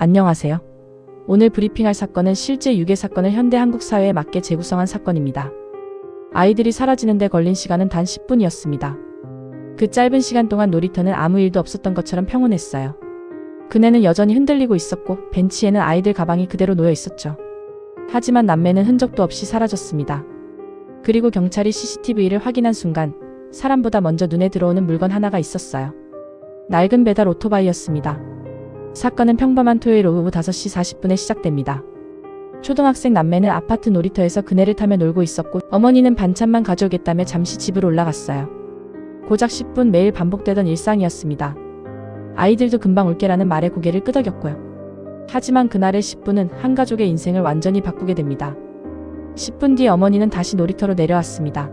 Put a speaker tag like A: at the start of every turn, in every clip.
A: 안녕하세요. 오늘 브리핑할 사건은 실제 유괴 사건을 현대 한국 사회에 맞게 재구성한 사건입니다. 아이들이 사라지는 데 걸린 시간은 단 10분이었습니다. 그 짧은 시간 동안 놀이터는 아무 일도 없었던 것처럼 평온했어요. 그네는 여전히 흔들리고 있었고 벤치에는 아이들 가방이 그대로 놓여 있었죠. 하지만 남매는 흔적도 없이 사라졌습니다. 그리고 경찰이 CCTV를 확인한 순간 사람보다 먼저 눈에 들어오는 물건 하나가 있었어요. 낡은 배달 오토바이였습니다. 사건은 평범한 토요일 오후 5시 40분에 시작됩니다. 초등학생 남매는 아파트 놀이터에서 그네를 타며 놀고 있었고 어머니는 반찬만 가져오겠다며 잠시 집으로 올라갔어요. 고작 10분 매일 반복되던 일상이었습니다. 아이들도 금방 올게라는 말에 고개를 끄덕였고요. 하지만 그날의 10분은 한 가족의 인생을 완전히 바꾸게 됩니다. 10분 뒤 어머니는 다시 놀이터로 내려왔습니다.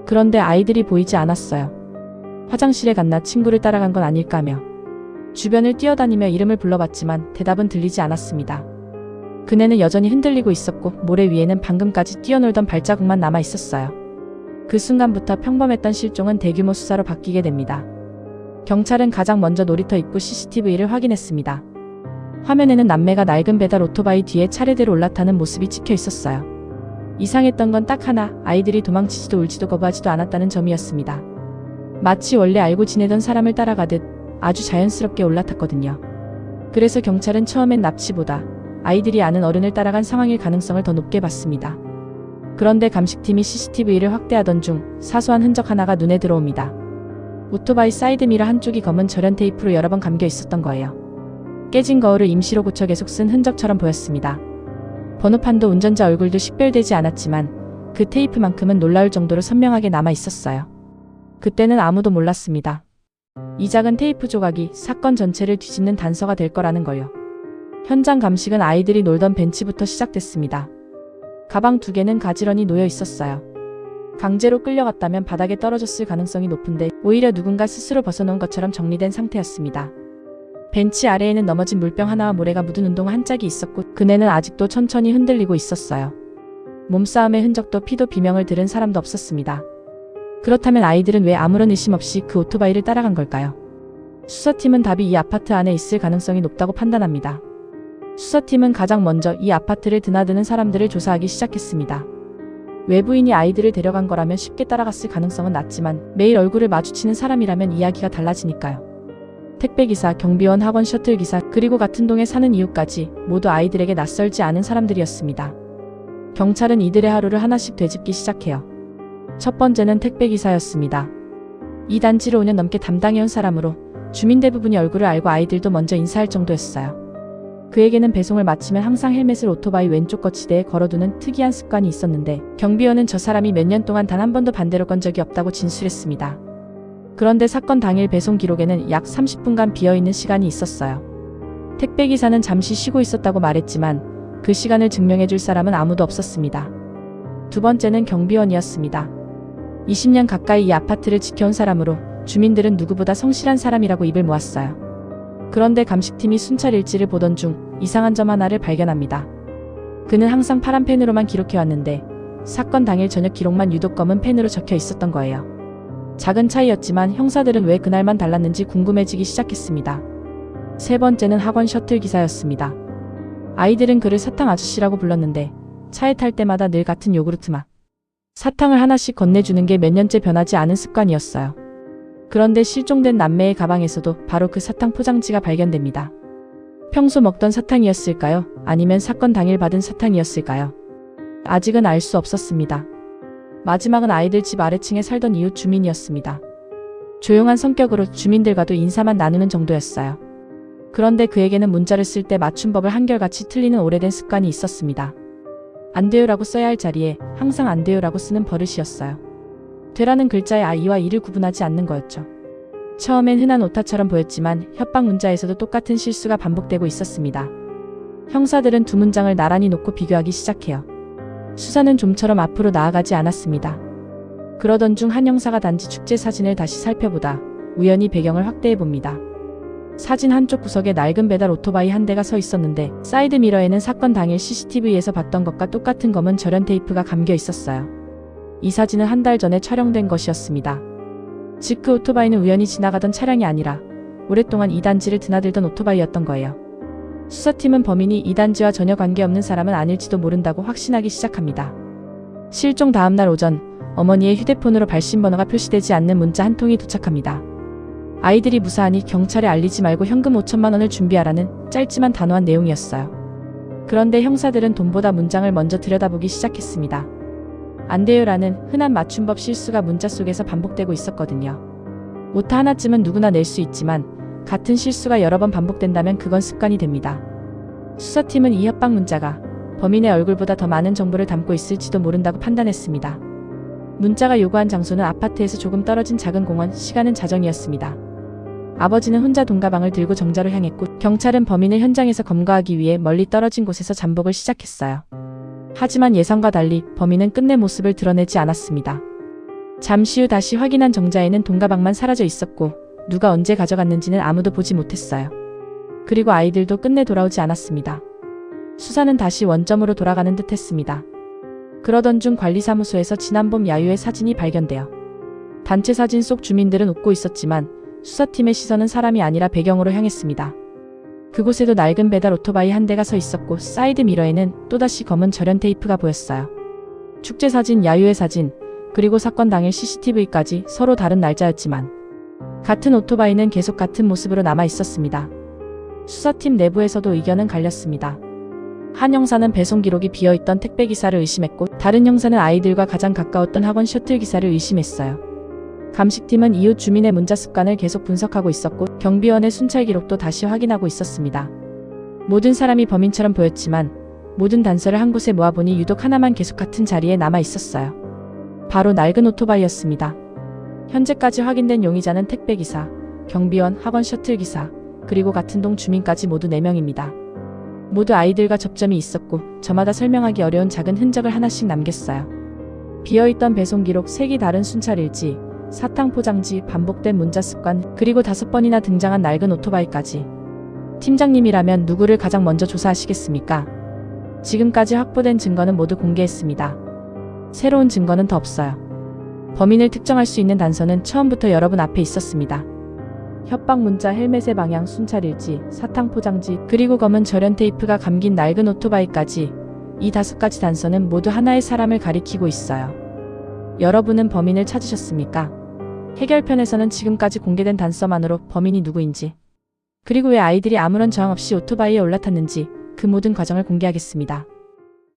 A: 그런데 아이들이 보이지 않았어요. 화장실에 갔나 친구를 따라간 건 아닐까며 주변을 뛰어다니며 이름을 불러봤지만 대답은 들리지 않았습니다. 그네는 여전히 흔들리고 있었고 모래 위에는 방금까지 뛰어놀던 발자국만 남아 있었어요. 그 순간부터 평범했던 실종은 대규모 수사로 바뀌게 됩니다. 경찰은 가장 먼저 놀이터 입구 CCTV를 확인했습니다. 화면에는 남매가 낡은 배달 오토바이 뒤에 차례대로 올라타는 모습이 찍혀 있었어요. 이상했던 건 딱 하나, 아이들이 도망치지도 울지도 거부하지도 않았다는 점이었습니다. 마치 원래 알고 지내던 사람을 따라가듯 아주 자연스럽게 올라탔거든요. 그래서 경찰은 처음엔 납치보다 아이들이 아는 어른을 따라간 상황일 가능성을 더 높게 봤습니다. 그런데 감식팀이 CCTV를 확대하던 중 사소한 흔적 하나가 눈에 들어옵니다. 오토바이 사이드미러 한쪽이 검은 절연 테이프로 여러 번 감겨 있었던 거예요. 깨진 거울을 임시로 고쳐 계속 쓴 흔적처럼 보였습니다. 번호판도 운전자 얼굴도 식별되지 않았지만 그 테이프만큼은 놀라울 정도로 선명하게 남아 있었어요. 그때는 아무도 몰랐습니다. 이 작은 테이프 조각이 사건 전체를 뒤집는 단서가 될 거라는 걸요. 현장 감식은 아이들이 놀던 벤치부터 시작됐습니다. 가방 2개는 가지런히 놓여 있었어요. 강제로 끌려갔다면 바닥에 떨어졌을 가능성이 높은데 오히려 누군가 스스로 벗어놓은 것처럼 정리된 상태였습니다. 벤치 아래에는 넘어진 물병 하나와 모래가 묻은 운동화 한 짝이 있었고 그네는 아직도 천천히 흔들리고 있었어요. 몸싸움의 흔적도 피도 비명을 들은 사람도 없었습니다. 그렇다면 아이들은 왜 아무런 의심 없이 그 오토바이를 따라간 걸까요? 수사팀은 답이 이 아파트 안에 있을 가능성이 높다고 판단합니다. 수사팀은 가장 먼저 이 아파트를 드나드는 사람들을 조사하기 시작했습니다. 외부인이 아이들을 데려간 거라면 쉽게 따라갔을 가능성은 낮지만 매일 얼굴을 마주치는 사람이라면 이야기가 달라지니까요. 택배기사, 경비원, 학원 셔틀기사, 그리고 같은 동에 사는 이웃까지 모두 아이들에게 낯설지 않은 사람들이었습니다. 경찰은 이들의 하루를 하나씩 되짚기 시작해요. 첫 번째는 택배기사였습니다. 이 단지를 5년 넘게 담당해온 사람으로 주민 대부분이 얼굴을 알고 아이들도 먼저 인사할 정도였어요. 그에게는 배송을 마치면 항상 헬멧을 오토바이 왼쪽 거치대에 걸어두는 특이한 습관이 있었는데 경비원은 저 사람이 몇 년 동안 단 한 번도 반대로 건 적이 없다고 진술했습니다. 그런데 사건 당일 배송 기록에는 약 30분간 비어있는 시간이 있었어요. 택배기사는 잠시 쉬고 있었다고 말했지만 그 시간을 증명해줄 사람은 아무도 없었습니다. 두 번째는 경비원이었습니다. 20년 가까이 이 아파트를 지켜온 사람으로 주민들은 누구보다 성실한 사람이라고 입을 모았어요. 그런데 감식팀이 순찰 일지를 보던 중 이상한 점 하나를 발견합니다. 그는 항상 파란 펜으로만 기록해왔는데 사건 당일 저녁 기록만 유독 검은 펜으로 적혀 있었던 거예요. 작은 차이였지만 형사들은 왜 그날만 달랐는지 궁금해지기 시작했습니다. 세 번째는 학원 셔틀 기사였습니다. 아이들은 그를 사탕 아저씨라고 불렀는데 차에 탈 때마다 늘 같은 요구르트 맛. 사탕을 하나씩 건네주는 게 몇 년째 변하지 않은 습관이었어요. 그런데 실종된 남매의 가방에서도 바로 그 사탕 포장지가 발견됩니다. 평소 먹던 사탕이었을까요? 아니면 사건 당일 받은 사탕이었을까요? 아직은 알 수 없었습니다. 마지막은 아이들 집 아래층에 살던 이웃 주민이었습니다. 조용한 성격으로 주민들과도 인사만 나누는 정도였어요. 그런데 그에게는 문자를 쓸 때 맞춤법을 한결같이 틀리는 오래된 습관이 있었습니다. 안 돼요라고 써야 할 자리에 항상 안 돼요라고 쓰는 버릇이었어요. 되라는 글자의 아이와 이를 구분하지 않는 거였죠. 처음엔 흔한 오타처럼 보였지만 협박 문자에서도 똑같은 실수가 반복되고 있었습니다. 형사들은 두 문장을 나란히 놓고 비교하기 시작해요. 수사는 좀처럼 앞으로 나아가지 않았습니다. 그러던 중 한 형사가 단지 축제 사진을 다시 살펴보다 우연히 배경을 확대해봅니다. 사진 한쪽 구석에 낡은 배달 오토바이 한 대가 서 있었는데 사이드미러에는 사건 당일 CCTV에서 봤던 것과 똑같은 검은 절연 테이프가 감겨 있었어요. 이 사진은 한 달 전에 촬영된 것이었습니다. 즉 그 오토바이는 우연히 지나가던 차량이 아니라 오랫동안 이 단지를 드나들던 오토바이였던 거예요. 수사팀은 범인이 이단지와 전혀 관계없는 사람은 아닐지도 모른다고 확신하기 시작합니다. 실종 다음날 오전, 어머니의 휴대폰으로 발신번호가 표시되지 않는 문자 한 통이 도착합니다. 아이들이 무사하니 경찰에 알리지 말고 현금 5천만 원을 준비하라는 짧지만 단호한 내용이었어요. 그런데 형사들은 돈보다 문장을 먼저 들여다보기 시작했습니다. 안 돼요라는 흔한 맞춤법 실수가 문자 속에서 반복되고 있었거든요. 오타 하나쯤은 누구나 낼 수 있지만 같은 실수가 여러 번 반복된다면 그건 습관이 됩니다. 수사팀은 이 협박 문자가 범인의 얼굴보다 더 많은 정보를 담고 있을지도 모른다고 판단했습니다. 문자가 요구한 장소는 아파트에서 조금 떨어진 작은 공원, 시간은 자정이었습니다. 아버지는 혼자 돈가방을 들고 정자로 향했고 경찰은 범인을 현장에서 검거하기 위해 멀리 떨어진 곳에서 잠복을 시작했어요. 하지만 예상과 달리 범인은 끝내 모습을 드러내지 않았습니다. 잠시 후 다시 확인한 정자에는 돈가방만 사라져 있었고 누가 언제 가져갔는지는 아무도 보지 못했어요. 그리고 아이들도 끝내 돌아오지 않았습니다. 수사는 다시 원점으로 돌아가는 듯 했습니다. 그러던 중 관리사무소에서 지난 봄 야유의 사진이 발견되어 단체 사진 속 주민들은 웃고 있었지만 수사팀의 시선은 사람이 아니라 배경으로 향했습니다. 그곳에도 낡은 배달 오토바이 한 대가 서 있었고 사이드 미러에는 또다시 검은 절연 테이프가 보였어요. 축제 사진, 야유회 사진, 그리고 사건 당일 CCTV까지 서로 다른 날짜였지만 같은 오토바이는 계속 같은 모습으로 남아 있었습니다. 수사팀 내부에서도 의견은 갈렸습니다. 한 형사는 배송 기록이 비어있던 택배기사를 의심했고 다른 형사는 아이들과 가장 가까웠던 학원 셔틀기사를 의심했어요. 감식팀은 이웃 주민의 문자 습관을 계속 분석하고 있었고 경비원의 순찰 기록도 다시 확인하고 있었습니다. 모든 사람이 범인처럼 보였지만 모든 단서를 한 곳에 모아보니 유독 하나만 계속 같은 자리에 남아 있었어요. 바로 낡은 오토바이였습니다. 현재까지 확인된 용의자는 택배기사, 경비원, 학원 셔틀기사, 그리고 같은 동 주민까지 모두 4명입니다. 모두 아이들과 접점이 있었고 저마다 설명하기 어려운 작은 흔적을 하나씩 남겼어요. 비어있던 배송 기록, 색이 다른 순찰 일지, 사탕 포장지, 반복된 문자 습관, 그리고 5번이나 등장한 낡은 오토바이까지. 팀장님이라면 누구를 가장 먼저 조사하시겠습니까? 지금까지 확보된 증거는 모두 공개했습니다. 새로운 증거는 더 없어요. 범인을 특정할 수 있는 단서는 처음부터 여러분 앞에 있었습니다. 협박 문자, 헬멧의 방향, 순찰 일지, 사탕 포장지, 그리고 검은 절연 테이프가 감긴 낡은 오토바이까지. 이 5가지 단서는 모두 하나의 사람을 가리키고 있어요. 여러분은 범인을 찾으셨습니까? 해결편에서는 지금까지 공개된 단서만으로 범인이 누구인지, 그리고 왜 아이들이 아무런 저항 없이 오토바이에 올라탔는지 그 모든 과정을 공개하겠습니다.